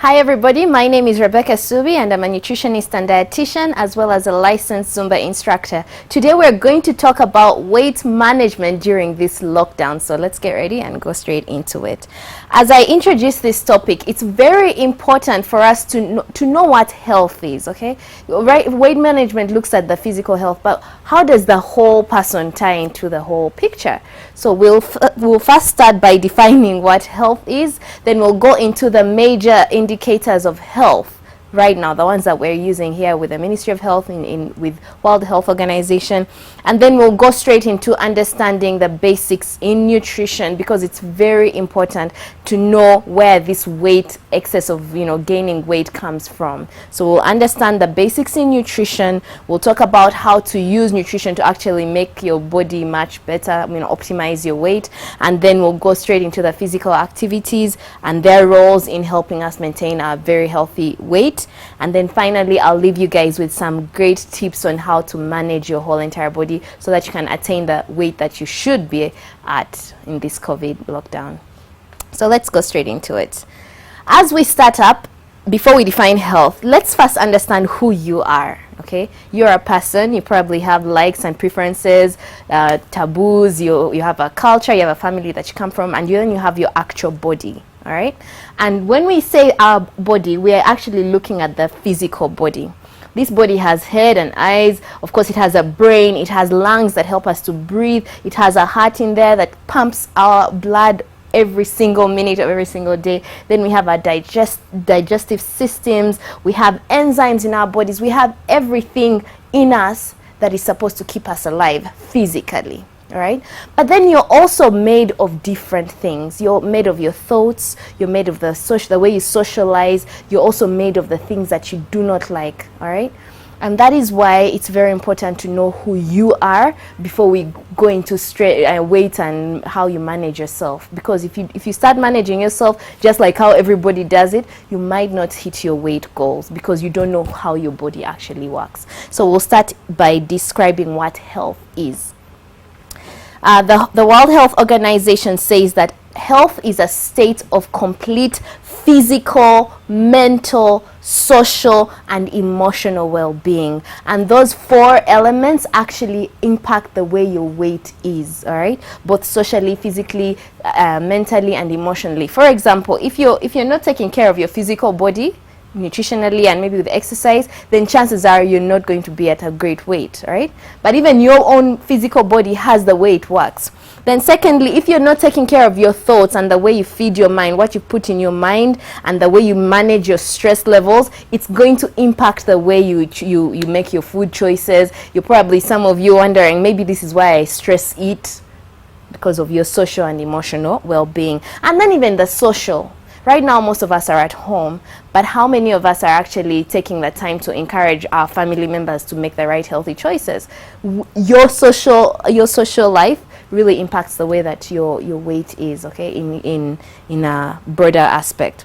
Hi everybody, my name is Rebecca Subi and I'm a nutritionist and dietitian as well as a licensed Zumba instructor. Today we're going to talk about weight management during this lockdown. So let's get ready and go straight into it. As I introduce this topic, it's very important for us to know what health is, okay? Right, weight management looks at the physical health, but how does the whole person tie into the whole picture? So we'll first start by defining what health is, then we'll go into the major indicators of health right now, the ones that we're using here with the Ministry of Health with World Health Organization, and then we'll go straight into understanding the basics in nutrition, because it's very important to know where this excess of gaining weight comes from. So we'll understand the basics in nutrition. We'll talk about how to use nutrition to actually make your body much better, optimize your weight, and then we'll go straight into the physical activities and their roles in helping us maintain a very healthy weight. And then finally, I'll leave you guys with some great tips on how to manage your whole entire body so that you can attain the weight that you should be at in this COVID lockdown. So let's go straight into it. As we start up, before we define health, let's first understand who you are. Okay, you're a person. You probably have likes and preferences, taboos. You have a culture, you have a family that you come from, and then you have your actual body. All right, and when we say our body, we are actually looking at the physical body. This body has head and eyes. Of course, it has a brain. It has lungs that help us to breathe. It has a heart in there that pumps our blood every single minute of every single day. Then we have our digestive systems. We have enzymes in our bodies. We have everything in us that is supposed to keep us alive physically. All right, but then you're also made of different things. You're made of your thoughts. You're made of the way you socialize. You're also made of the things that you do not like. All right, and that is why it's very important to know who you are before we go into straight weight and how you manage yourself. Because if you start managing yourself just like how everybody does it, you might not hit your weight goals because you don't know how your body actually works. So we'll start by describing what health is. The World Health Organization says that health is a state of complete physical, mental, social, and emotional well-being. And those four elements actually impact the way your weight is, all right? Both socially, physically, mentally, and emotionally. For example, if you're not taking care of your physical body, nutritionally and maybe with exercise, then chances are you're not going to be at a great weight, right? But even your own physical body has the way it works. Then secondly, if you're not taking care of your thoughts and the way you feed your mind, what you put in your mind and the way you manage your stress levels, it's going to impact the way you make your food choices. You're probably, some of you, wondering, maybe this is why I stress eat, because of your social and emotional well-being. And then even the social. Right now, most of us are at home, but how many of us are actually taking the time to encourage our family members to make the right healthy choices? Your social life really impacts the way that your weight is, okay, in a broader aspect.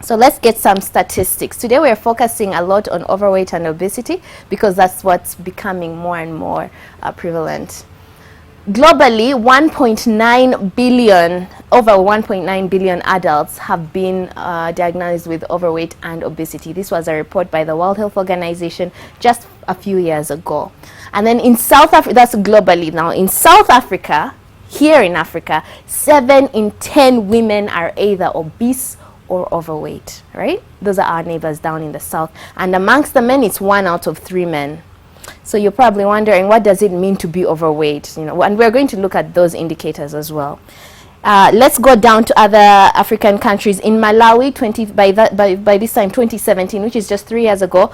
So let's get some statistics. Today we're focusing a lot on overweight and obesity because that's what's becoming more and more prevalent. Globally, over 1.9 billion adults have been diagnosed with overweight and obesity. This was a report by the World Health Organization just a few years ago. And then in South Africa, that's globally now. In South Africa, here in Africa, 7 in 10 women are either obese or overweight, right? Those are our neighbors down in the south. And amongst the men, it's 1 out of 3 men. So you're probably wondering, what does it mean to be overweight? And we're going to look at those indicators as well. Let's go down to other African countries. In Malawi, by this time 2017, which is just 3 years ago,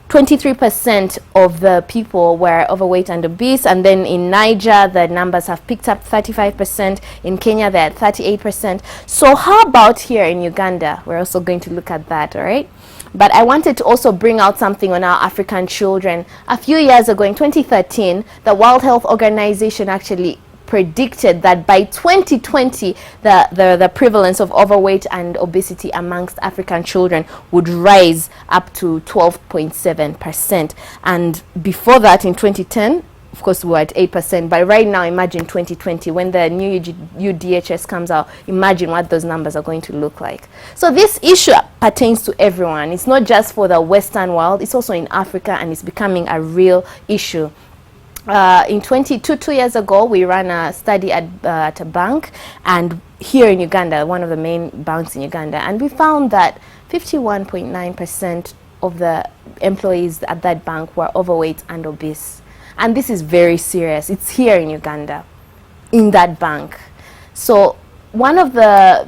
23% of the people were overweight and obese. And then in Niger, the numbers have picked up 35%. In Kenya, they're at 38%. So how about here in Uganda? We're also going to look at that, all right? But I wanted to also bring out something on our African children. A few years ago, in 2013, the World Health Organization actually predicted that by 2020, the prevalence of overweight and obesity amongst African children would rise up to 12.7%. And before that, in 2010, of course, we're at 8%, but right now, imagine 2020, when the new UDHS comes out, imagine what those numbers are going to look like. So this issue pertains to everyone. It's not just for the Western world, it's also in Africa, and it's becoming a real issue. In 2 years ago, we ran a study at a bank, and here in Uganda, one of the main banks in Uganda, and we found that 51.9% of the employees at that bank were overweight and obese. And this is very serious. It's here in Uganda, in that bank. So one of the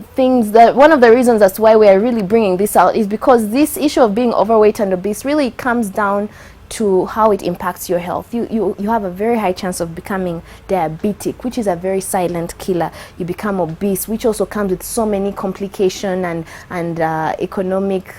reasons as to why we are really bringing this out is because this issue of being overweight and obese really comes down to how it impacts your health. You have a very high chance of becoming diabetic, which is a very silent killer. You become obese, which also comes with so many complications and economic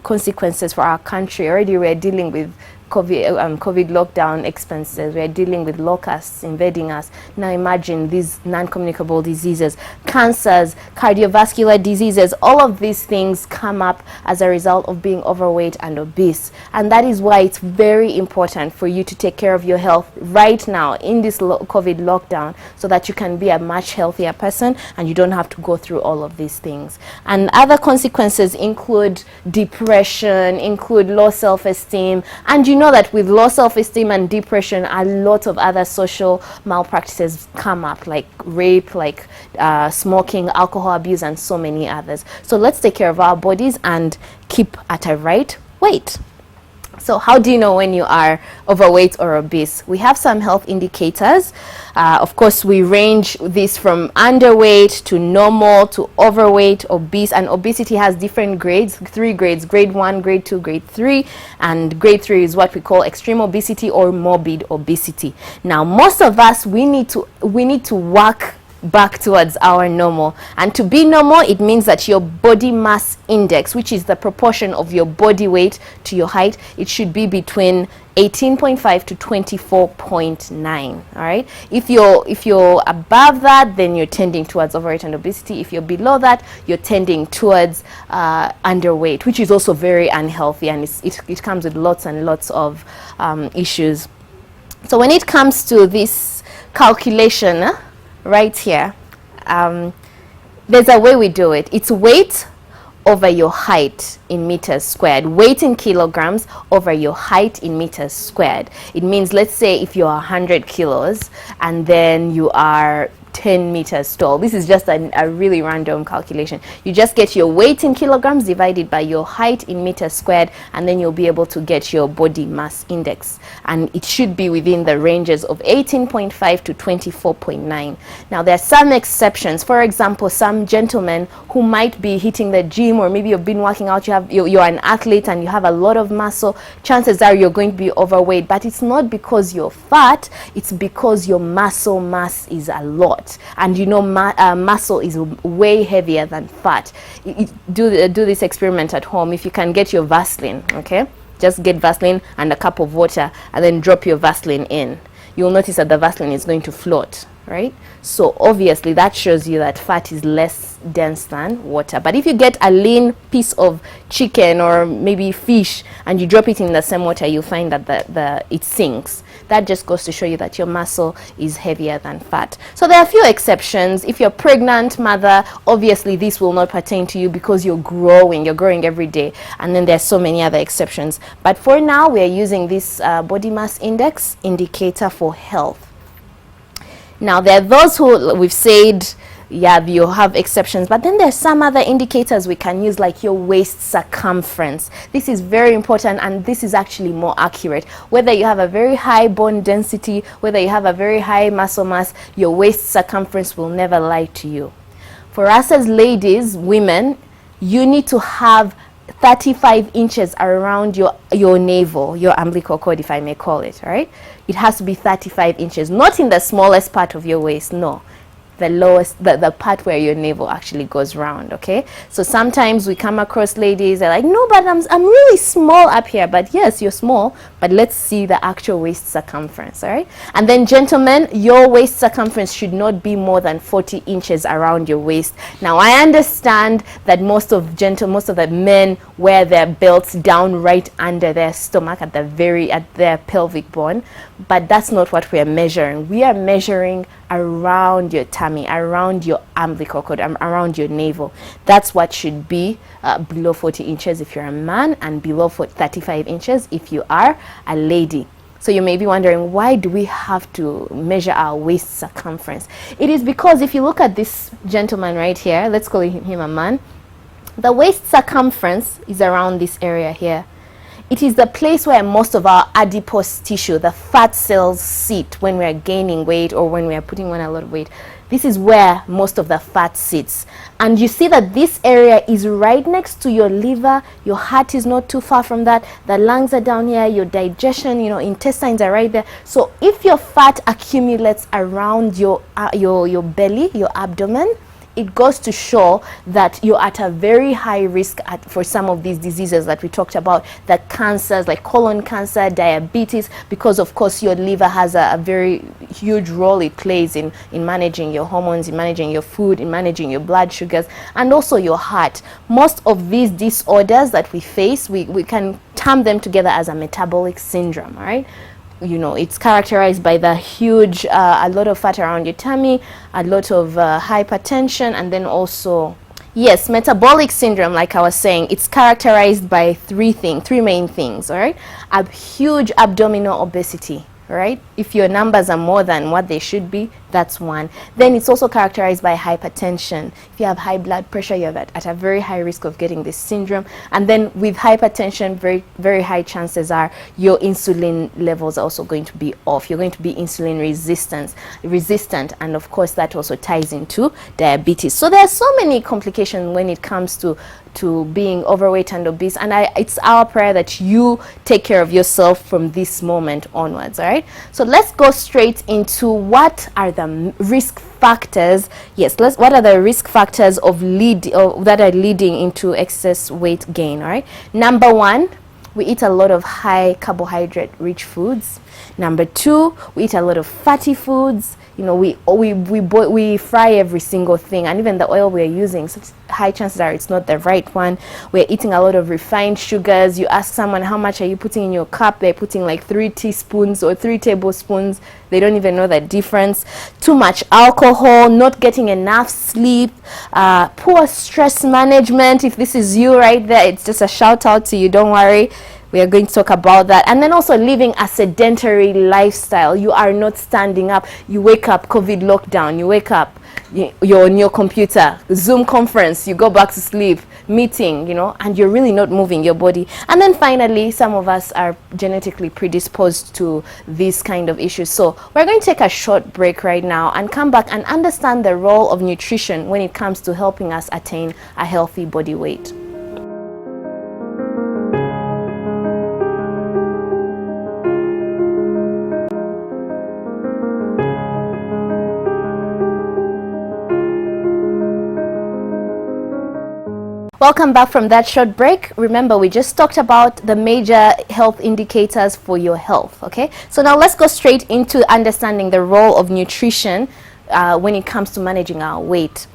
consequences for our country. Already we're dealing with COVID lockdown expenses. We're dealing with locusts invading us. Now imagine these non-communicable diseases, cancers, cardiovascular diseases. All of these things come up as a result of being overweight and obese. And that is why it's very important for you to take care of your health right now in this COVID lockdown, so that you can be a much healthier person and you don't have to go through all of these things. And other consequences include depression, include low self-esteem, and you know that with low self-esteem and depression, a lot of other social malpractices come up, like rape, like smoking, alcohol abuse, and so many others. So let's take care of our bodies and keep at a right weight. So how do you know when you are overweight or obese? We have some health indicators. Of course, we range this from underweight to normal to overweight, obese, and obesity has different grades, 3 grades, grade 1, grade 2, grade 3, and grade 3 is what we call extreme obesity or morbid obesity. Now, most of us, we need to work back towards our normal, and to be normal, it means that your body mass index, which is the proportion of your body weight to your height, it should be between 18.5 to 24.9. All right, if you're above that, then you're tending towards overweight and obesity. If you're below that, you're tending towards underweight, which is also very unhealthy, and it comes with lots and lots of issues. So when it comes to this calculation right here, there's a way we do it. It's weight over your height in meters squared, weight in kilograms over your height in meters squared. It means, let's say if you're 100 kilos and then you are 10 meters tall. This is just a really random calculation. You just get your weight in kilograms divided by your height in meters squared, and then you'll be able to get your body mass index. And it should be within the ranges of 18.5 to 24.9. Now, there are some exceptions. For example, some gentlemen who might be hitting the gym, or maybe you've been working out, you're an athlete and you have a lot of muscle, chances are you're going to be overweight. But it's not because you're fat, it's because your muscle mass is a lot. And you know, muscle is way heavier than fat. Do this experiment at home. If you can get your Vaseline, okay, just get Vaseline and a cup of water and then drop your Vaseline in. You'll notice that the Vaseline is going to float, right? So obviously that shows you that fat is less dense than water. But if you get a lean piece of chicken or maybe fish and you drop it in the same water, you'll find that it sinks. That just goes to show you that your muscle is heavier than fat. So there are a few exceptions. If you're a pregnant mother, obviously this will not pertain to you because you're growing every day. And then there's so many other exceptions. But for now, we are using this body mass index indicator for health. Now, there are those who we've said, yeah, you have exceptions, but then there's some other indicators we can use, like your waist circumference. This is very important, and this is actually more accurate. Whether you have a very high bone density, whether you have a very high muscle mass, your waist circumference will never lie to you. For us as ladies, women, you need to have 35 inches around your navel, your umbilical cord, if I may call it, all right? It has to be 35 inches, not in the smallest part of your waist, no. the lowest, the part where your navel actually goes round. Okay, so sometimes we come across ladies that are like, no, but I'm really small up here. But yes, you're small, but let's see the actual waist circumference. All right, and then gentlemen, your waist circumference should not be more than 40 inches around your waist. Now I understand that most of the men wear their belts down right under their stomach at their pelvic bone, but that's not what we are measuring. We are measuring around your tummy, around your umbilical cord, around your navel. That's what should be below 40 inches if you're a man, and below 35 inches if you are a lady. So you may be wondering, why do we have to measure our waist circumference? It is because if you look at this gentleman right here, let's call him a man, the waist circumference is around this area here. It is the place where most of our adipose tissue, the fat cells, sit when we are gaining weight or when we are putting on a lot of weight. This is where most of the fat sits. And you see that this area is right next to your liver. Your heart is not too far from that. The lungs are down here. Your digestion, intestines are right there. So if your fat accumulates around your belly, your abdomen, it goes to show that you're at a very high risk for some of these diseases that we talked about, the cancers like colon cancer, diabetes, because of course your liver has a very huge role it plays in managing your hormones, in managing your food, in managing your blood sugars, and also your heart. Most of these disorders that we face, we can term them together as a metabolic syndrome, all right? It's characterized by the huge, a lot of fat around your tummy, a lot of hypertension, and then also, yes, metabolic syndrome, like I was saying, it's characterized by three main things, all right? A huge abdominal obesity, all right? If your numbers are more than what they should be, that's one. Then it's also characterized by hypertension. If you have high blood pressure, you're at a very high risk of getting this syndrome. And then with hypertension, very, very high chances are your insulin levels are also going to be off. You're going to be insulin resistant. And of course, that also ties into diabetes. So there are so many complications when it comes to being overweight and obese. And it's our prayer that you take care of yourself from this moment onwards, all right? So let's go straight into what are the risk factors. Yes, what are the risk factors that are leading into excess weight gain, all right? Number one, we eat a lot of high carbohydrate rich foods. Number two, we eat a lot of fatty foods. We fry every single thing, and even the oil we're using, so high chances are it's not the right one. We're eating a lot of refined sugars. You ask someone, how much are you putting in your cup? They're putting like 3 teaspoons or 3 tablespoons. They don't even know the difference. Too much alcohol, not getting enough sleep, poor stress management. If this is you right there, it's just a shout out to you. Don't worry. We are going to talk about that. And then also living a sedentary lifestyle. You are not standing up. You wake up, COVID lockdown. You wake up, you're on your computer, Zoom conference, you go back to sleep, meeting, and you're really not moving your body. And then finally, some of us are genetically predisposed to these kind of issues. So we're going to take a short break right now and come back and understand the role of nutrition when it comes to helping us attain a healthy body weight. Welcome back from that short break. Remember, we just talked about the major health indicators for your health, okay? So now let's go straight into understanding the role of nutrition when it comes to managing our weight.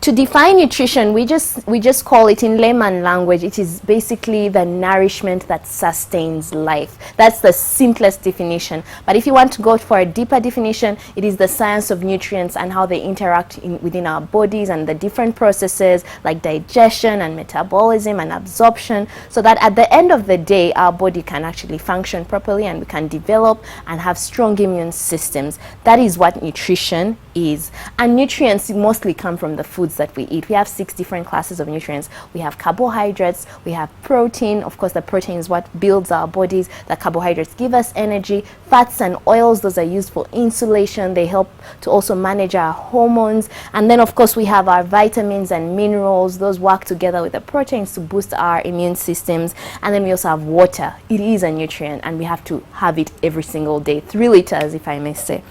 To define nutrition, we just call it in layman language, it is basically the nourishment that sustains life. That's the simplest definition. But if you want to go for a deeper definition, it is the science of nutrients and how they interact within our bodies and the different processes like digestion and metabolism and absorption, so that at the end of the day, our body can actually function properly and we can develop and have strong immune systems. That is what nutrition is. And nutrients mostly come from the foods that we eat. We have 6 different classes of nutrients. We have carbohydrates, we have protein. Of course, the protein is what builds our bodies. The carbohydrates give us energy. Fats and oils, those are used for insulation. They help to also manage our hormones. And then, of course, we have our vitamins and minerals. Those work together with the proteins to boost our immune systems. And then we also have water. It is a nutrient, and we have to have it every single day. 3 liters, if I may say.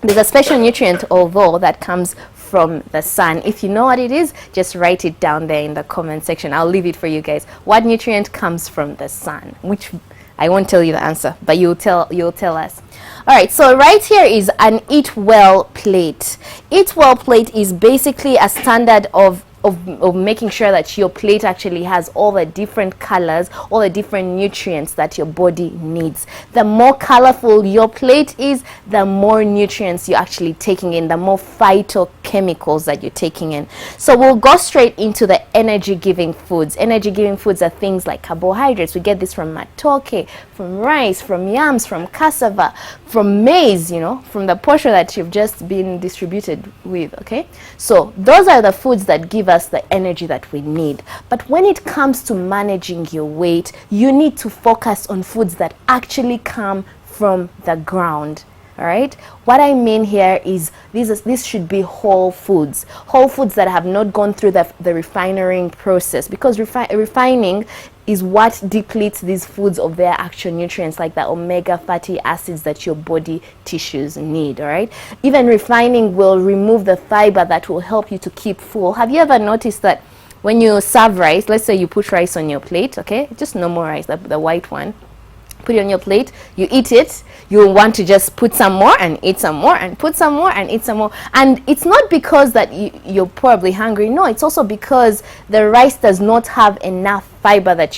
There's a special nutrient, although, that comes from the sun. If you know what it is, just write it down there in the comment section. I'll leave it for you guys. What nutrient comes from the sun? Which I won't tell you the answer, but you'll tell us. All right, so right here is an Eat Well plate. Eat Well plate is basically a standard of making sure that your plate actually has all the different colors, all the different nutrients that your body needs. The more colorful your plate is, the more nutrients you're actually taking in, the more phytochemicals that you're taking in. So we'll go straight into the energy-giving foods. Energy-giving foods are things like carbohydrates. We get this from matoke, from rice, from yams, from cassava, from maize, you know, from the portion that you've just been distributed with, okay? So those are the foods that give us the energy that we need. But when it comes to managing your weight, you need to focus on foods that actually come from the ground. All right, what I mean here is this should be whole foods that have not gone through the refining process, because refining is what depletes these foods of their actual nutrients, like the omega fatty acids that your body tissues need. All right, even refining will remove the fiber that will help you to keep full. Have you ever noticed that when you serve rice, let's say you put rice on your plate, okay, just normal rice, the white one, put it on your plate, you eat it, you want to just put some more and eat some more and put some more and eat some more. And it's not because that you're probably hungry. No, it's also because the rice does not have enough fiber that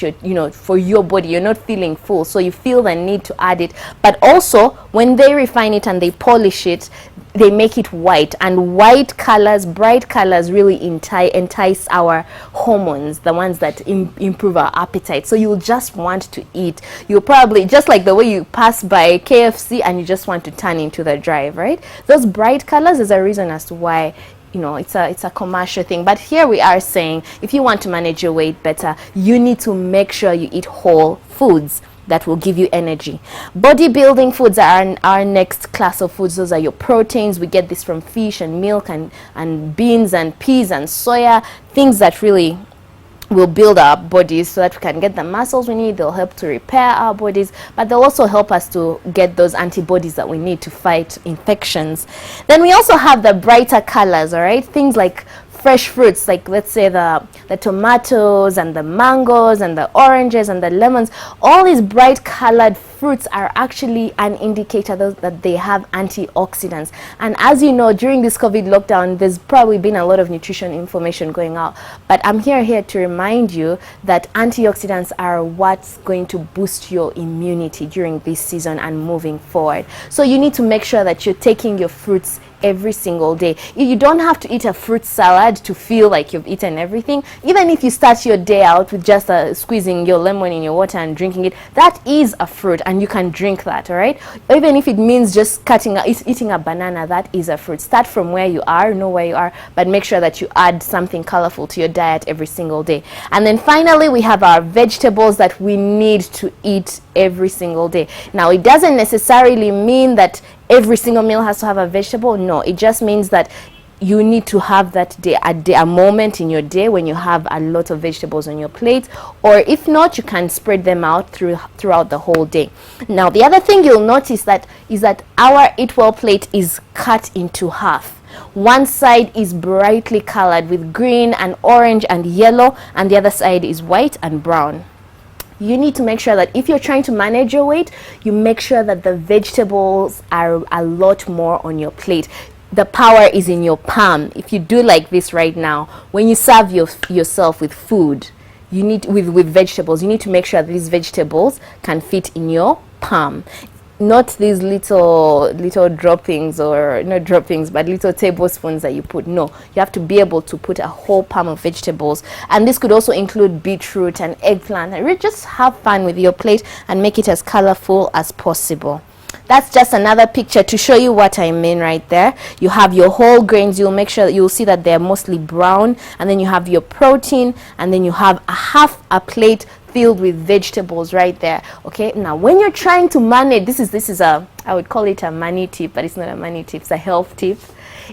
for your body. You're not feeling full, so you feel the need to add it. But also, when they refine it and they polish it, they make it white, and white colors, bright colors, really entice our hormones, the ones that improve our appetite. So you'll just want to eat. You'll probably, just like the way you pass by KFC and you just want to turn into the drive, right? Those bright colors is a reason as to why, you know, it's a commercial thing. But here we are saying, if you want to manage your weight better, you need to make sure you eat whole foods that will give you energy. Bodybuilding foods are our next class of foods. Those are your proteins. We get this from fish and milk and beans and peas and soya, things that really will build our bodies so that we can get the muscles we need. They'll help to repair our bodies, but they'll also help us to get those antibodies that we need to fight infections. Then we also have the brighter colors, all right? Things like fresh fruits, like let's say the tomatoes and the mangoes and the oranges and the lemons. All these bright colored fruits are actually an indicator that they have antioxidants. And as you know, during this COVID lockdown, there's probably been a lot of nutrition information going out, but I'm here to remind you that antioxidants are what's going to boost your immunity during this season and moving forward. So you need to make sure that you're taking your fruits every single day. You don't have to eat a fruit salad to feel like you've eaten everything. Even if you start your day out with just squeezing your lemon in your water and drinking it, that is a fruit and you can drink that, all right? Even if it means just eating a banana, that is a fruit. Start from where you are, know where you are, but make sure that you add something colorful to your diet every single day. And then finally, we have our vegetables that we need to eat every single day. Now, it doesn't necessarily mean that every single meal has to have a vegetable. No, it just means that you need to have that a moment in your day when you have a lot of vegetables on your plate, or if not, you can spread them out throughout the whole day. Now, the other thing you'll notice is that our Eat Well plate is cut into half. One side is brightly colored with green and orange and yellow, and the other side is white and brown. You need to make sure that if you're trying to manage your weight, you make sure that the vegetables are a lot more on your plate. The power is in your palm. If you do like this right now, when you serve yourself with food, you need with vegetables, you need to make sure that these vegetables can fit in your palm. Not these little droppings, or not droppings, but little tablespoons that you put. No, you have to be able to put a whole palm of vegetables. And this could also include beetroot and eggplant. And really just have fun with your plate and make it as colorful as possible. That's just another picture to show you what I mean right there. You have your whole grains. You'll make sure that you'll see that they're mostly brown, and then you have your protein, and then you have half a plate filled with vegetables right there. Okay, now when you're trying to manage, this is I would call it a money tip, but it's not a money tip, it's a health tip.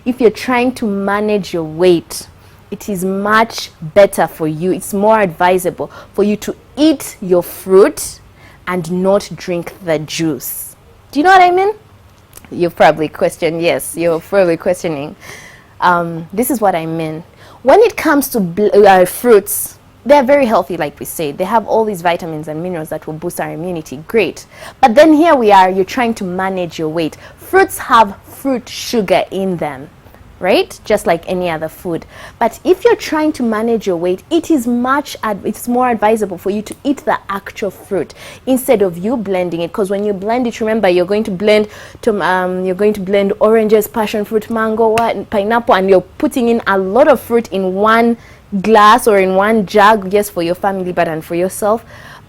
If you're trying to manage your weight, it is much better for you, it's more advisable for you to eat your fruit and not drink the juice. Do you know what I mean? You've probably questioned, yes, you're probably questioning. This is what I mean. When it comes to fruits, they're very healthy, like we said. They have all these vitamins and minerals that will boost our immunity. Great. But then here we are, you're trying to manage your weight. Fruits have fruit sugar in them, right? Just like any other food. But if you're trying to manage your weight, it's more advisable for you to eat the actual fruit instead of you blending it. Because when you blend it, remember, you're going to blend oranges, passion fruit, mango, pineapple, and you're putting in a lot of fruit in one glass or in one jug, yes, for your family, but and for yourself.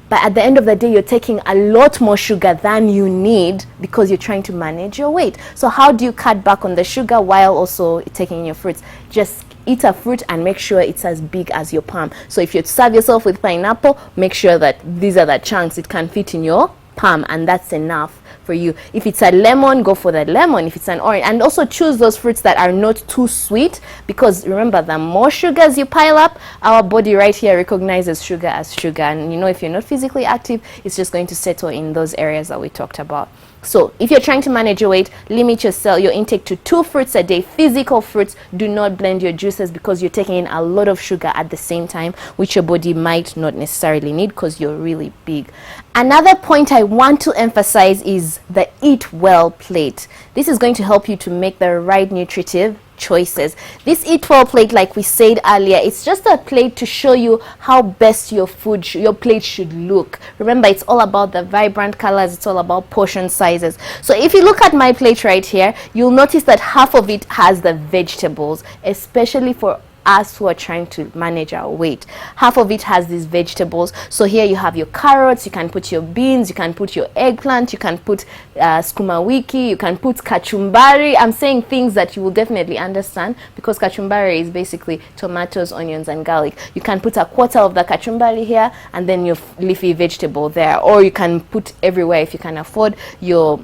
But at the end of the day, you're taking a lot more sugar than you need because you're trying to manage your weight. So how do you cut back on the sugar while also taking in your fruits? Just eat a fruit and make sure it's as big as your palm. So if you serve yourself with pineapple, make sure that these are the chunks it can fit in your palm, and that's enough for you. If it's a lemon, go for the lemon. If it's an orange, and also choose those fruits that are not too sweet, because remember, the more sugars you pile up, our body right here recognizes sugar as sugar, and if you're not physically active, it's just going to settle in those areas that we talked about. So if you're trying to manage your weight, limit your intake to 2 fruits a day, physical fruits. Do not blend your juices because you're taking in a lot of sugar at the same time, which your body might not necessarily need because you're really big. Another point I want to emphasize is the eat well plate. This is going to help you to make the right nutritive choices. This eat well plate, like we said earlier, it's just a plate to show you how best your plate should look. Remember, it's all about the vibrant colors, it's all about portion sizes. So if you look at my plate right here, you'll notice that half of it has the vegetables, especially for us who are trying to manage our weight. Half of it has these vegetables. So here you have your carrots, you can put your beans, you can put your eggplant, you can put sukuma wiki, you can put kachumbari. I'm saying things that you will definitely understand because kachumbari is basically tomatoes, onions, and garlic. You can put a quarter of the kachumbari here and then your leafy vegetable there, or you can put everywhere if you can afford your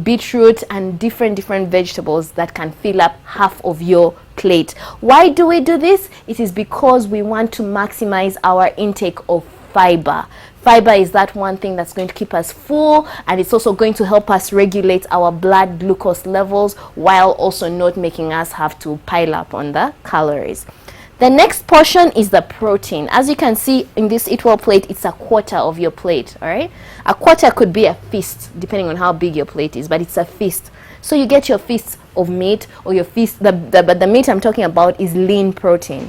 beetroot and different vegetables that can fill up half of your plate. Why do we do this? It is because we want to maximize our intake of fiber. Fiber is that one thing that's going to keep us full, and it's also going to help us regulate our blood glucose levels while also not making us have to pile up on the calories. The next portion is the protein. As you can see in this Eat Well plate, it's a quarter of your plate, all right? A quarter could be a fist, depending on how big your plate is, but it's a fist. So you get your fist of meat, or your fist, but the meat I'm talking about is lean protein.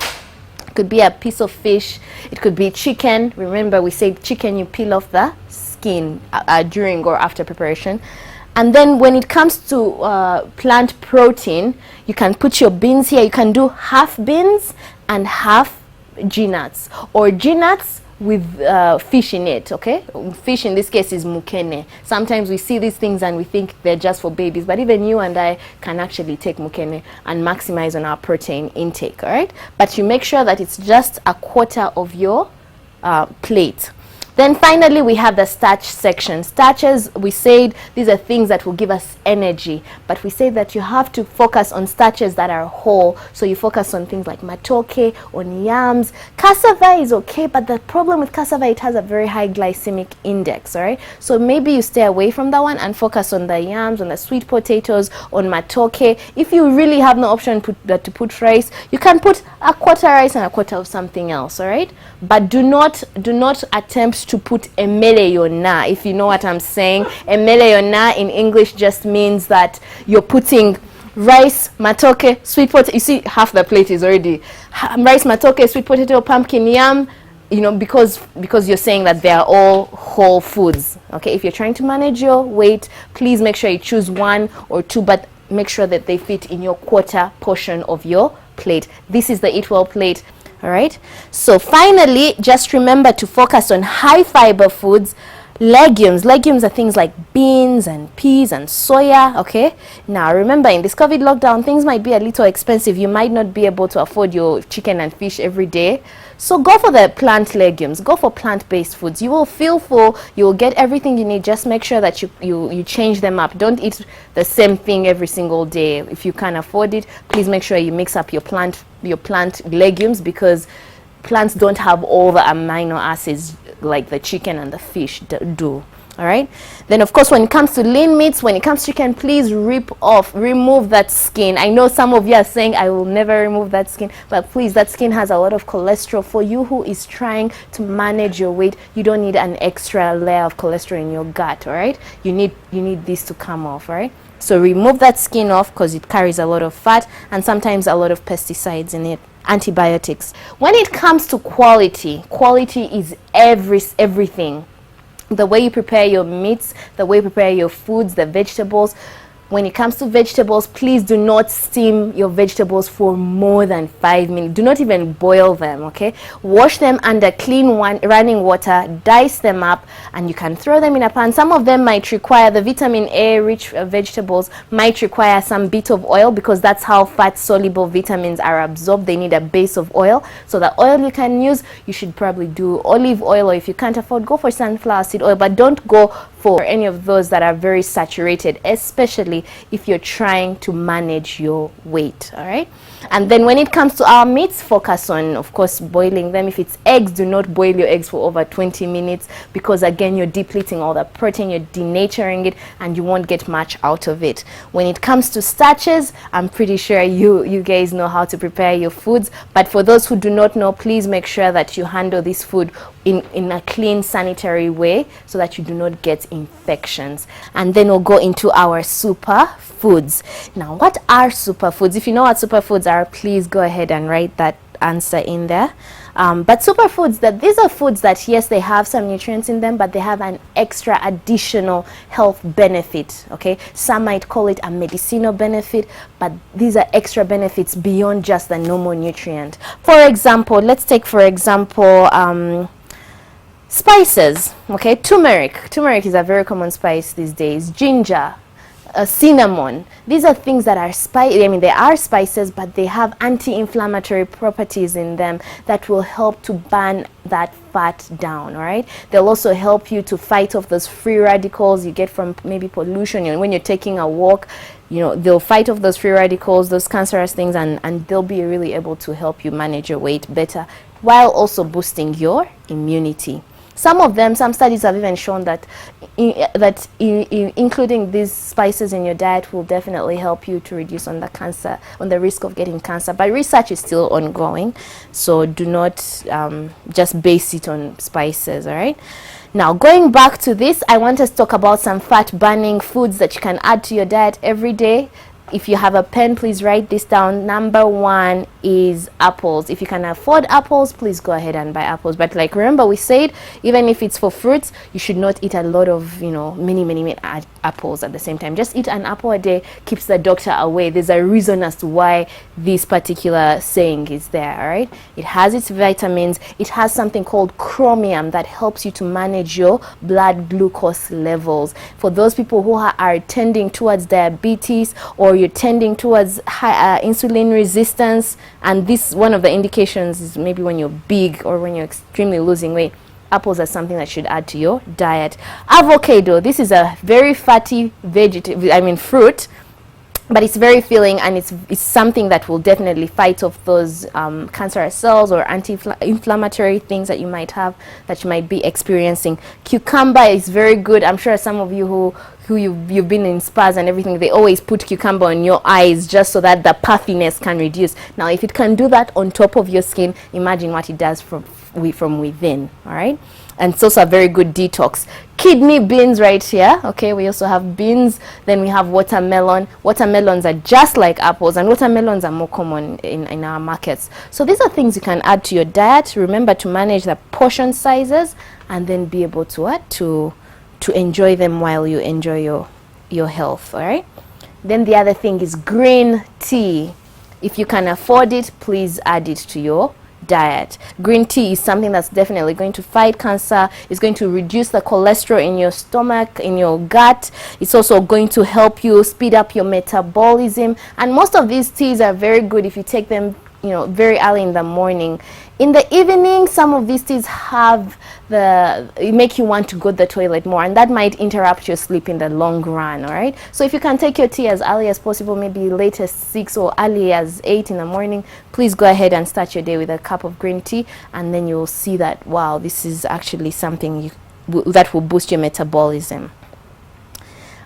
It could be a piece of fish, it could be chicken. Remember, we said chicken, you peel off the skin during or after preparation. And then when it comes to plant protein, you can put your beans here. You can do half beans and half G-nuts, or G-nuts with fish in it, okay? Fish in this case is mukene. Sometimes we see these things and we think they're just for babies, but even you and I can actually take mukene and maximize on our protein intake, all right? But you make sure that it's just a quarter of your plate. Then finally, we have the starch section. Starches, we said, these are things that will give us energy, but we say that you have to focus on starches that are whole. So you focus on things like matoke, on yams. Cassava is okay, but the problem with cassava, it has a very high glycemic index, all right? So maybe you stay away from that one and focus on the yams, on the sweet potatoes, on matoke. If you really have no option to put rice, you can put a quarter rice and a quarter of something else, all right? But do not attempt to put emele yona, if you know what I'm saying. Emele yona in English just means that you're putting rice, matoke, sweet potato. You see, half the plate is already rice, matoke, sweet potato, pumpkin, yam, because you're saying that they are all whole foods. Okay, if you're trying to manage your weight, please make sure you choose 1 or 2, but make sure that they fit in your quarter portion of your plate. This is the Eat Well plate. All right, so finally, just remember to focus on high fiber foods. Legumes are things like beans and peas and soya. Okay, now remember, in this COVID lockdown, things might be a little expensive. You might not be able to afford your chicken and fish every day, so go for the plant legumes. Go for plant-based foods. You will feel full, you will get everything you need. Just make sure that you change them up. Don't eat the same thing every single day. If you can't afford it, please make sure you mix up your plant legumes, because plants don't have all the amino acids like the chicken and the fish do. All right. Then of course, when it comes to lean meats, when it comes to chicken, please remove that skin. I know some of you are saying I will never remove that skin, but please, that skin has a lot of cholesterol. For you who is trying to manage your weight, you don't need an extra layer of cholesterol in your gut. All right. You need this to come off. All right. So remove that skin off because it carries a lot of fat and sometimes a lot of pesticides in it, antibiotics. When it comes to quality is everything. The way you prepare your meats, the way you prepare your foods, the vegetables. When it comes to vegetables, please do not steam your vegetables for more than 5 minutes. Do not even boil them, okay? Wash them under clean running water, dice them up, and you can throw them in a pan. Some of them might require, the vitamin A rich vegetables might require some bit of oil because that's how fat-soluble vitamins are absorbed. They need a base of oil. So the oil you can use, you should probably do olive oil, or if you can't afford, go for sunflower seed oil, but don't go for any of those that are very saturated, especially if you're trying to manage your weight. All right. And then when it comes to our meats, focus on, of course, boiling them. If it's eggs, do not boil your eggs for over 20 minutes because again, you're depleting all the protein, you're denaturing it, and you won't get much out of it. When it comes to starches, I'm pretty sure you guys know how to prepare your foods, but for those who do not know, please make sure that you handle this food in a clean, sanitary way so that you do not get infections. And then we'll go into our superfoods. Now, what are superfoods? If you know what superfoods are, please go ahead and write that answer in there. But superfoods, these are foods that, yes, they have some nutrients in them, but they have an extra additional health benefit. Okay, some might call it a medicinal benefit, but these are extra benefits beyond just the normal nutrient. For example, let's take spices. Okay, turmeric is a very common spice these days. Ginger, cinnamon. These are things that are they are spices, but they have anti-inflammatory properties in them that will help to burn that fat down. All right, they'll also help you to fight off those free radicals you get from maybe pollution. When you're taking a walk, they'll fight off those free radicals, those cancerous things, and they'll be really able to help you manage your weight better while also boosting your immunity. Some studies have even shown that including these spices in your diet will definitely help you to reduce on the risk of getting cancer. But research is still ongoing, so do not just base it on spices. All right. Now, going back to this, I want us to talk about some fat-burning foods that you can add to your diet every day. If you have a pen, please write this down. Number 1 is apples. If you can afford apples, please go ahead and buy apples. But remember, we said even if it's for fruits, you should not eat a lot of many apples at the same time. Just eat an apple a day, keeps the doctor away. There's a reason as to why this particular saying is there. All right, it has its vitamins. It has something called chromium that helps you to manage your blood glucose levels. For those people who are tending towards diabetes, or you're tending towards high insulin resistance, and this, one of the indications is maybe when you're big or when you're extremely losing weight, apples are something that should add to your diet. Avocado, this is a very fatty fruit, but it's very filling, and it's something that will definitely fight off those cancerous cells or anti-inflammatory things that you might be experiencing. Cucumber is very good. I'm sure some of you who you've been in spas and everything, they always put cucumber on your eyes just so that the puffiness can reduce. Now, if it can do that on top of your skin, imagine what it does from within. All right. And it's also a very good detox. Kidney beans right here. Okay, we also have beans. Then we have watermelon. Watermelons are just like apples, and watermelons are more common in our markets. So these are things you can add to your diet. Remember to manage the portion sizes, and then be able to enjoy them while you enjoy your health. All right. Then the other thing is green tea. If you can afford it, please add it to your diet. Green tea is something that's definitely going to fight cancer. It's going to reduce the cholesterol in your stomach, in your gut. It's also going to help you speed up your metabolism. And most of these teas are very good if you take them very early in the morning. In the evening, some of these teas make you want to go to the toilet more, and that might interrupt your sleep in the long run. All right, so if you can take your tea as early as possible, maybe late as 6 or early as 8 in the morning, please go ahead and start your day with a cup of green tea, and then you'll see that, wow, this is actually something that will boost your metabolism.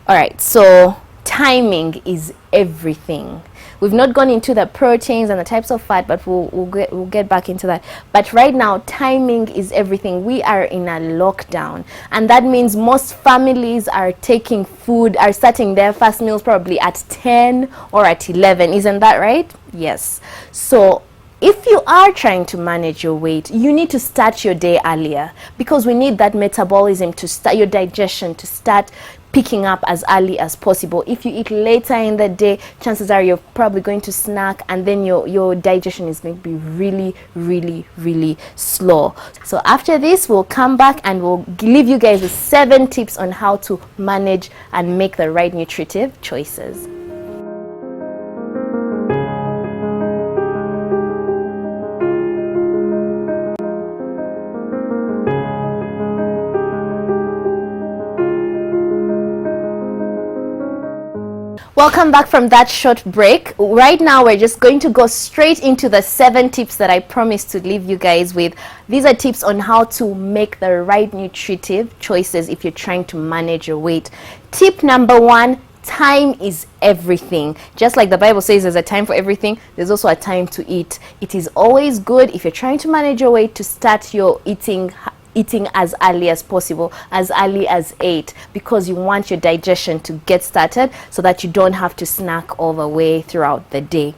All right, so timing is everything. We've not gone into the proteins and the types of fat, but we'll get back into that. But right now, timing is everything. We are in a lockdown, and that means most families are starting their fast meals probably at 10 or at 11. Isn't that right? Yes. So if you are trying to manage your weight, you need to start your day earlier, because we need that metabolism to start, your digestion to start picking up as early as possible. If you eat later in the day, chances are you're probably going to snack, and then your digestion is going to be really, really, really slow. So after this, we'll come back and we'll leave you guys with 7 tips on how to manage and make the right nutritive choices. Welcome back from that short break. Right now, we're just going to go straight into the 7 tips that I promised to leave you guys with. These are tips on how to make the right nutritive choices if you're trying to manage your weight. Tip number 1, time is everything. Just like the Bible says there's a time for everything, there's also a time to eat. It is always good, if you're trying to manage your weight, to start your eating as early as possible, as early as 8, because you want your digestion to get started so that you don't have to snack all the way throughout the day.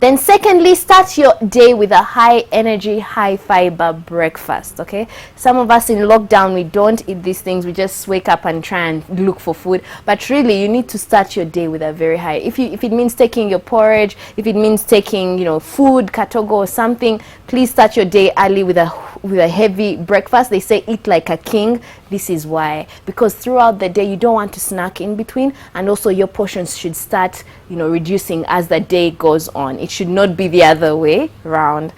Then secondly, start your day with a high energy, high fiber breakfast. Okay, some of us in lockdown, we don't eat these things, we just wake up and try and look for food, but really you need to start your day with a very high, if it means taking your porridge, if it means taking food, katogo or something, please start your day early with a heavy breakfast. They say eat like a king. This is why, because throughout the day you don't want to snack in between, and also your portions should start reducing as the day goes on. It should not be the other way around.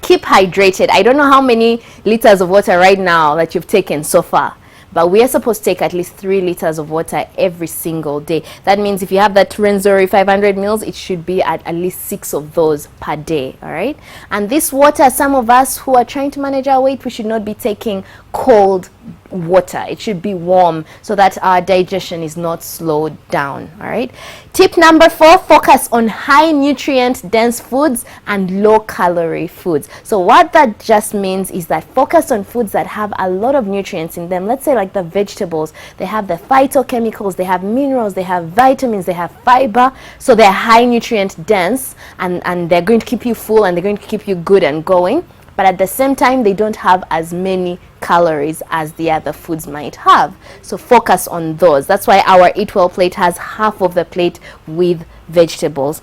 Keep hydrated. I don't know how many liters of water right now that you've taken so far, but we are supposed to take at least 3 liters of water every single day. That means if you have that Renzori 500 mils, it should be at least 6 of those per day. All right, and this water, some of us who are trying to manage our weight, we should not be taking cold water. It should be warm so that our digestion is not slowed down. All right, tip number 4, focus on high nutrient dense foods and low calorie foods. So what that just means is that focus on foods that have a lot of nutrients in them. Let's say like the vegetables, they have the phytochemicals, they have minerals, they have vitamins, they have fiber, so they're high nutrient dense, and they're going to keep you full, and they're going to keep you good and going. But at the same time, they don't have as many calories as the other foods might have. So focus on those. That's why our Eat Well plate has half of the plate with vegetables.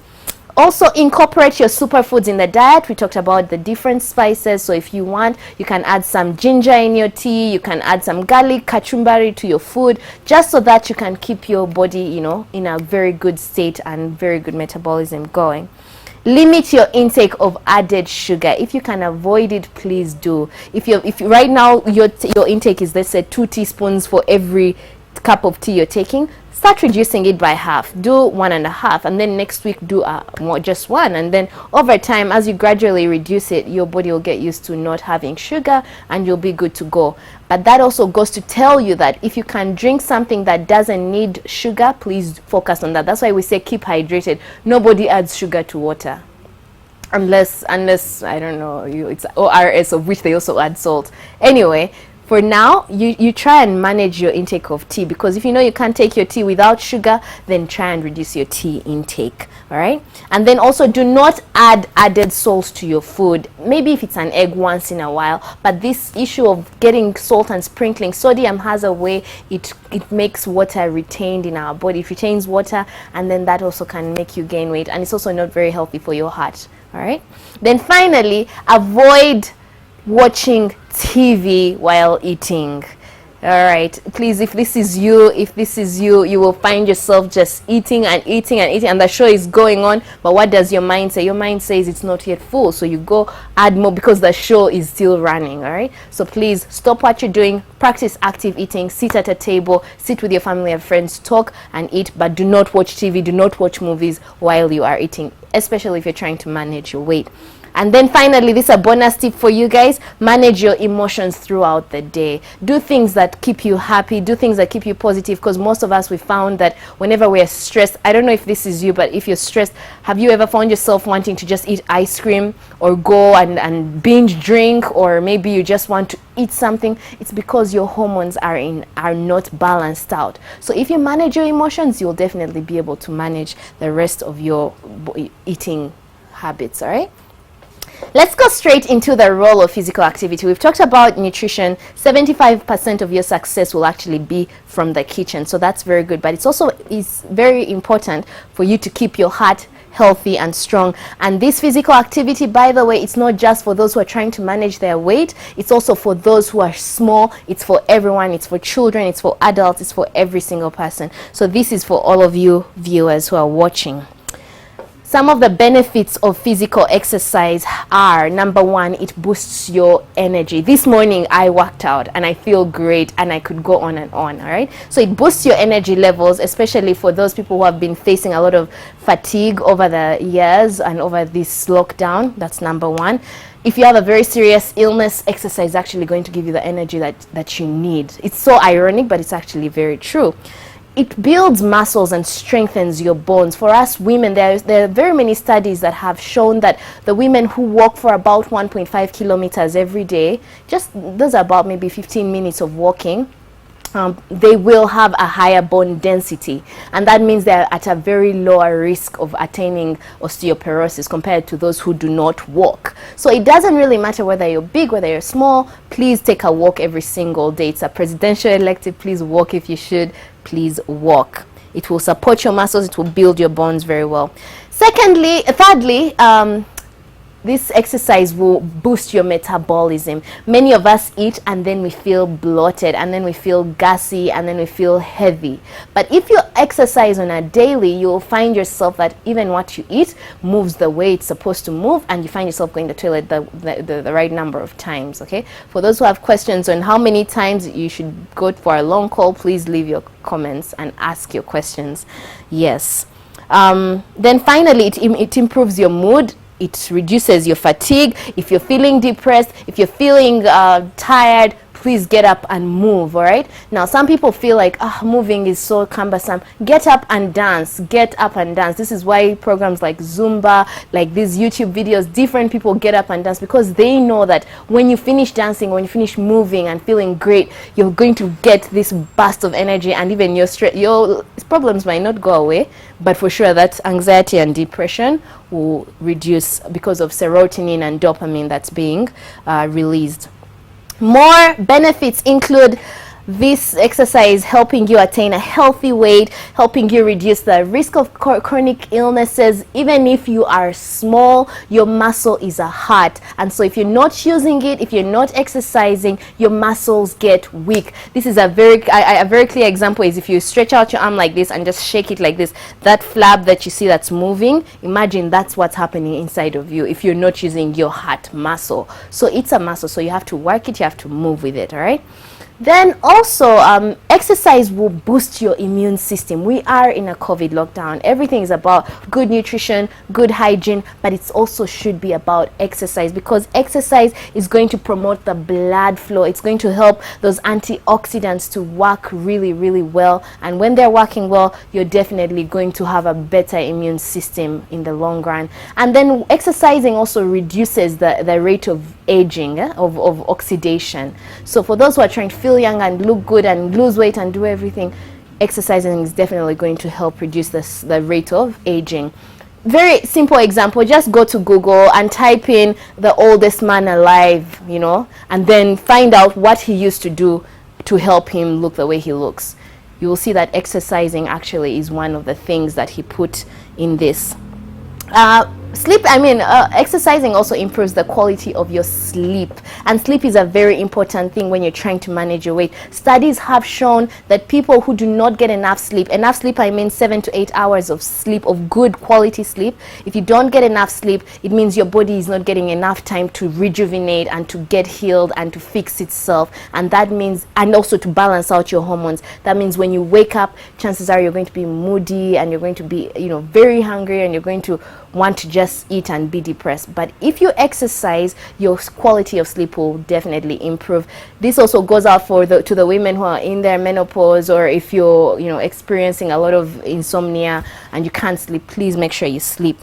Also, incorporate your superfoods in the diet. We talked about the different spices. So if you want, you can add some ginger in your tea. You can add some garlic, kachumbari to your food, just so that you can keep your body, in a very good state and very good metabolism going. Limit your intake of added sugar. If you can avoid it, please do. If right now your intake is, let's say, 2 teaspoons for every cup of tea you're taking, start reducing it by half. Do 1.5, and then next week do just 1, and then over time, as you gradually reduce it, your body will get used to not having sugar, and you'll be good to go. But that also goes to tell you that if you can drink something that doesn't need sugar, please focus on that. That's why we say keep hydrated. Nobody adds sugar to water, unless I don't know, it's ORS, of which they also add salt. Anyway, for now, you try and manage your intake of tea, because if you know you can't take your tea without sugar, then try and reduce your tea intake. All right, and then also do not add added salt to your food. Maybe if it's an egg once in a while, but this issue of getting salt and sprinkling, sodium has a way it makes water retained in our body. It retains water, and then that also can make you gain weight, and it's also not very healthy for your heart. All right, then finally, avoid watching TV while eating. All right, please, if this is you, you will find yourself just eating and eating and eating, and the show is going on, but what does your mind say? Your mind says it's not yet full, so you go add more because the show is still running. All right, so please stop what you're doing, practice active eating, sit at a table, sit with your family and friends, talk and eat, but do not watch TV, do not watch movies while you are eating, especially if you're trying to manage your weight. And then finally, this is a bonus tip for you guys. Manage your emotions throughout the day. Do things that keep you happy. Do things that keep you positive, because most of us, we found that whenever we're stressed, I don't know if this is you, but if you're stressed, have you ever found yourself wanting to just eat ice cream or go and binge drink, or maybe you just want to eat something? It's because your hormones are not balanced out. So if you manage your emotions, you'll definitely be able to manage the rest of your eating habits. All right, let's go straight into the role of physical activity. We've talked about nutrition. 75% of your success will actually be from the kitchen, so that's very good. But it's also very important for you to keep your heart healthy and strong. And this physical activity, by the way, it's not just for those who are trying to manage their weight. It's also for those who are small. It's for everyone. It's for children. It's for adults. It's for every single person. So this is for all of you viewers who are watching. Some of the benefits of physical exercise are, number one, it boosts your energy. This morning I worked out and I feel great, and I could go on and on. All right, so it boosts your energy levels, especially for those people who have been facing a lot of fatigue over the years and over this lockdown. That's number one. If you have a very serious illness, exercise is actually going to give you the energy that you need. It's so ironic, but it's actually very true. It builds muscles and strengthens your bones. For us women, there are very many studies that have shown that the women who walk for about 1.5 kilometers every day, just those are about maybe 15 minutes of walking, they will have a higher bone density, and that means they're at a very lower risk of attaining osteoporosis compared to those who do not walk. So it doesn't really matter whether you're big, whether you're small. Please take a walk every single day. It's a presidential elective. Please walk if you should. Please walk. It will support your muscles. It will build your bones very well. Thirdly, this exercise will boost your metabolism. Many of us eat and then we feel bloated, and then we feel gassy, and then we feel heavy. But if you exercise on a daily, you'll find yourself that even what you eat moves the way it's supposed to move, and you find yourself going to the toilet the right number of times. Okay, for those who have questions on how many times you should go for a long call, please leave your comments and ask your questions. Yes. Then finally, it improves your mood. It reduces your fatigue. If you're feeling depressed, if you're feeling tired, please get up and move. All right, now some people feel like moving is so cumbersome. Get up and dance. Get up and dance. This is why programs like Zumba, like these YouTube videos, different people get up and dance, because they know that when you finish dancing, when you finish moving and feeling great, you're going to get this burst of energy, and even your problems might not go away, but for sure that anxiety and depression will reduce because of serotonin and dopamine that's being released. More benefits include this exercise helping you attain a healthy weight, helping you reduce the risk of chronic illnesses. Even if you are small, your muscle is a heart, and so if you're not using it, if you're not exercising, your muscles get weak. This is a very clear example is if you stretch out your arm like this and just shake it like this, that flap that you see that's moving, imagine that's what's happening inside of you if you're not using your heart muscle. So it's a muscle, so you have to work it, you have to move with it. All right. Then also, exercise will boost your immune system. We are in a COVID lockdown. Everything is about good nutrition, good hygiene, but it also should be about exercise, because exercise is going to promote the blood flow. It's going to help those antioxidants to work really, really well. And when they're working well, you're definitely going to have a better immune system in the long run. And then exercising also reduces the rate of aging, of oxidation. So for those who are trying to feel young and look good and lose weight and do everything, exercising is definitely going to help reduce the rate of aging. Very simple example, just go to Google and type in the oldest man alive, and then find out what he used to do to help him look the way he looks. You will see that exercising actually is one of the things that he put in this. Exercising also improves the quality of your sleep, and sleep is a very important thing when you're trying to manage your weight. Studies have shown that people who do not get enough sleep, I mean 7 to 8 hours of sleep, of good quality sleep. If you don't get enough sleep, it means your body is not getting enough time to rejuvenate and to get healed and to fix itself, and that means, and also to balance out your hormones. That means when you wake up, chances are you're going to be moody, and you're going to be very hungry, and you're going to want to just eat and be depressed. But if you exercise, your quality of sleep will definitely improve. This also goes out to the women who are in their menopause, or if you're experiencing a lot of insomnia and you can't sleep, please make sure you sleep.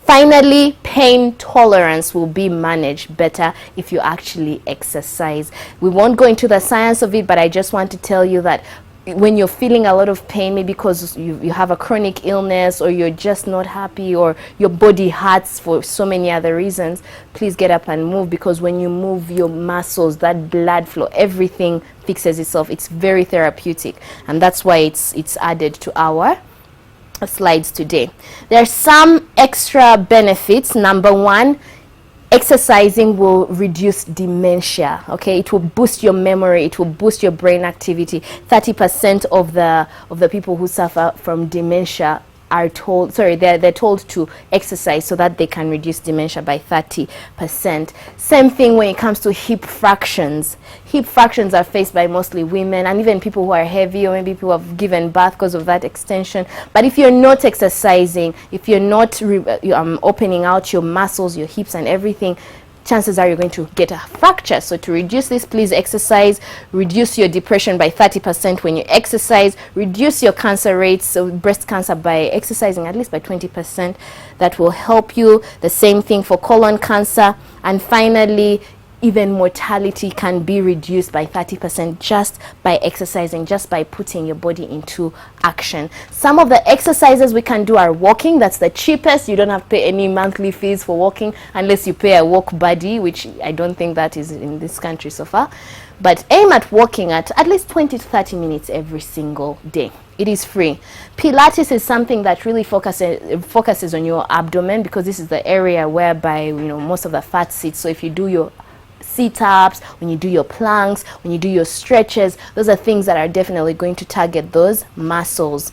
Finally, pain tolerance will be managed better if you actually exercise. We won't go into the science of it, but I just want to tell you that when you're feeling a lot of pain, maybe because you have a chronic illness, or you're just not happy, or your body hurts for so many other reasons, please get up and move, because when you move your muscles, that blood flow, everything fixes itself. It's very therapeutic, and that's why it's added to our slides today. There are some extra benefits. Number one, exercising will reduce dementia. Okay, it will boost your memory, it will boost your brain activity. 30% of the people who suffer from dementia are told, they're told to exercise so that they can reduce dementia by 30%. Same thing when it comes to hip fractures. Hip fractures are faced by mostly women, and even people who are heavy, or maybe people who have given birth because of that extension. But if you're not exercising, if you're not opening out your muscles, your hips and everything, chances are you're going to get a fracture. So to reduce this, please exercise. Reduce your depression by 30% when you exercise. Reduce your cancer rates, so breast cancer, by exercising at least by 20%. That will help you. The same thing for colon cancer. And finally, even mortality can be reduced by 30% just by exercising, just by putting your body into action. Some of the exercises we can do are walking. That's the cheapest. You don't have to pay any monthly fees for walking unless you pay a walk buddy, which I don't think that is in this country so far. But aim at walking at least 20 to 30 minutes every single day. It is free. Pilates is something that really focuses on your abdomen, because this is the area whereby most of the fat sits. So if you do your sit-ups, when you do your planks, when you do your stretches, those are things that are definitely going to target those muscles.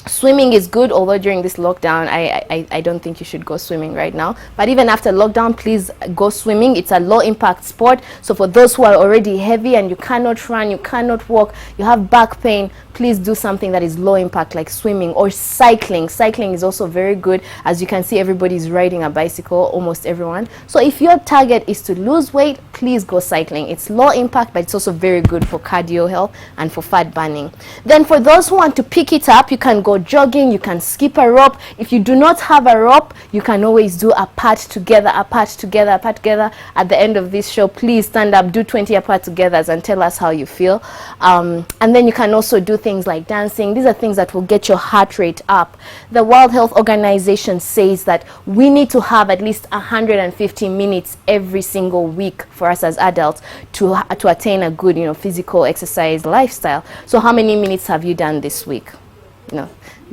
Swimming is good, although during this lockdown, I don't think you should go swimming right now. But even after lockdown, please go swimming. It's a low-impact sport. So for those who are already heavy and you cannot run, you cannot walk, you have back pain, please do something that is low impact, like swimming or cycling. Cycling is also very good. As you can see, everybody's riding a bicycle, almost everyone. So if your target is to lose weight, please go cycling. It's low impact, but it's also very good for cardio health and for fat burning. Then for those who want to pick it up, you can go jogging, you can skip a rope. If you do not have a rope, you can always do a part together, a part together, a part together. At the end of this show, please stand up, do 20 apart togethers and tell us how you feel. And then you can also do things like dancing. These are things that will get your heart rate up. The World Health Organization says that we need to have at least 150 minutes every single week for us as adults to attain a good, physical exercise lifestyle. So how many minutes have you done this week?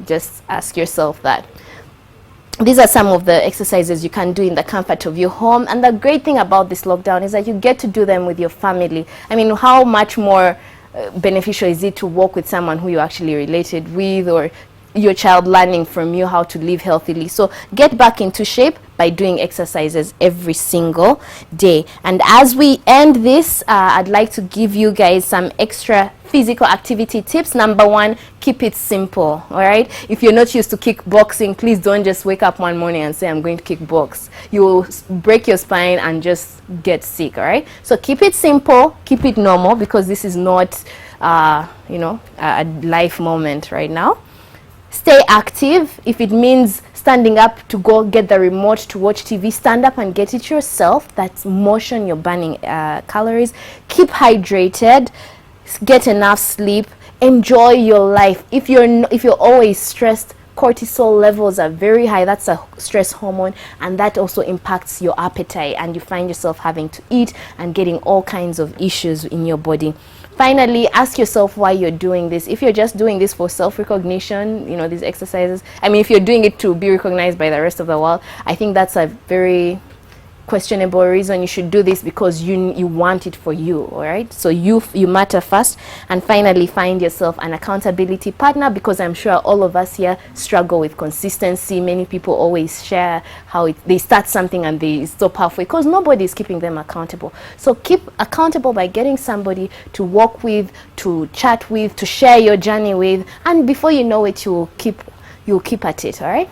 Just ask yourself that. These are some of the exercises you can do in the comfort of your home. And the great thing about this lockdown is that you get to do them with your family. I mean, how much more beneficial is it to walk with someone who you're actually related with, or your child learning from you how to live healthily? So get back into shape by doing exercises every single day. And as we end this, I'd like to give you guys some extra physical activity tips. Number one, keep it simple. All right, if you're not used to kickboxing, please don't just wake up one morning and say I'm going to kickbox. You will break your spine and just get sick. All right, so keep it simple, keep it normal, because this is not a life moment right now. Stay active. If it means standing up to go get the remote to watch TV, stand up and get it yourself. That's motion, you're burning calories. Keep hydrated, get enough sleep, enjoy your life. If you're always stressed, cortisol levels are very high. That's a stress hormone, and that also impacts your appetite, and you find yourself having to eat and getting all kinds of issues in your body. Finally, ask yourself why you're doing this. If you're just doing this for self-recognition, these exercises, I mean, if you're doing it to be recognized by the rest of the world, I think that's a very questionable reason. You should do this because you want it for you. All right, so you matter first. And finally, find yourself an accountability partner, because I'm sure all of us here struggle with consistency. Many people always share how they start something and they stop halfway because nobody is keeping them accountable. So keep accountable by getting somebody to walk with, to chat with, to share your journey with, and before you know it, you'll keep at it. All right.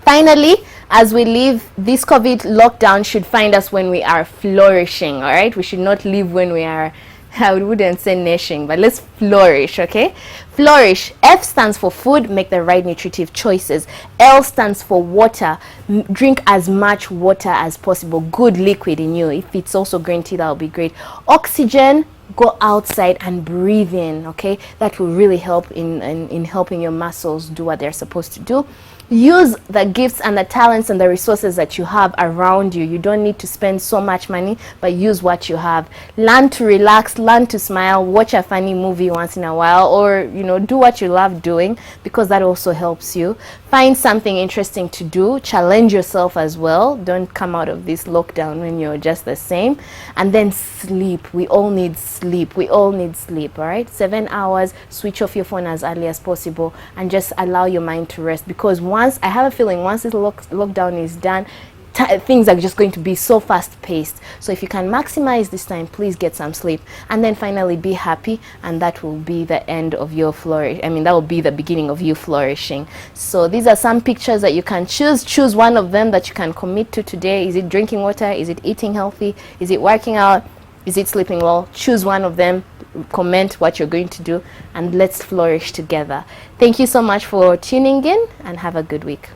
Finally, as we leave, this COVID lockdown should find us when we are flourishing, all right? We should not live when we are, I wouldn't say nashing, but let's flourish, okay? Flourish. F stands for food, make the right nutritive choices. L stands for water, drink as much water as possible, good liquid in you. If it's also green tea, that would be great. Oxygen, go outside and breathe in, okay? That will really help in helping your muscles do what they're supposed to do. Use the gifts and the talents and the resources that you have around you. You don't need to spend so much money, but use what you have. Learn to relax, learn to smile, watch a funny movie once in a while, or do what you love doing, because that also helps you. Find something interesting to do, challenge yourself as well. Don't come out of this lockdown when you're just the same. And then sleep. We all need sleep. We all need sleep, all right? 7 hours, switch off your phone as early as possible, and just allow your mind to rest, because I have a feeling once this lockdown is done, things are just going to be so fast paced. So if you can maximize this time, please get some sleep. And then finally, be happy, and that will be the end of your that will be the beginning of you flourishing. So these are some pictures that you can choose one of them that you can commit to today. Is it drinking water? Is it eating healthy? Is it working out? Is it sleeping well? Choose one of them, comment what you're going to do, and let's flourish together. Thank you so much for tuning in, and have a good week.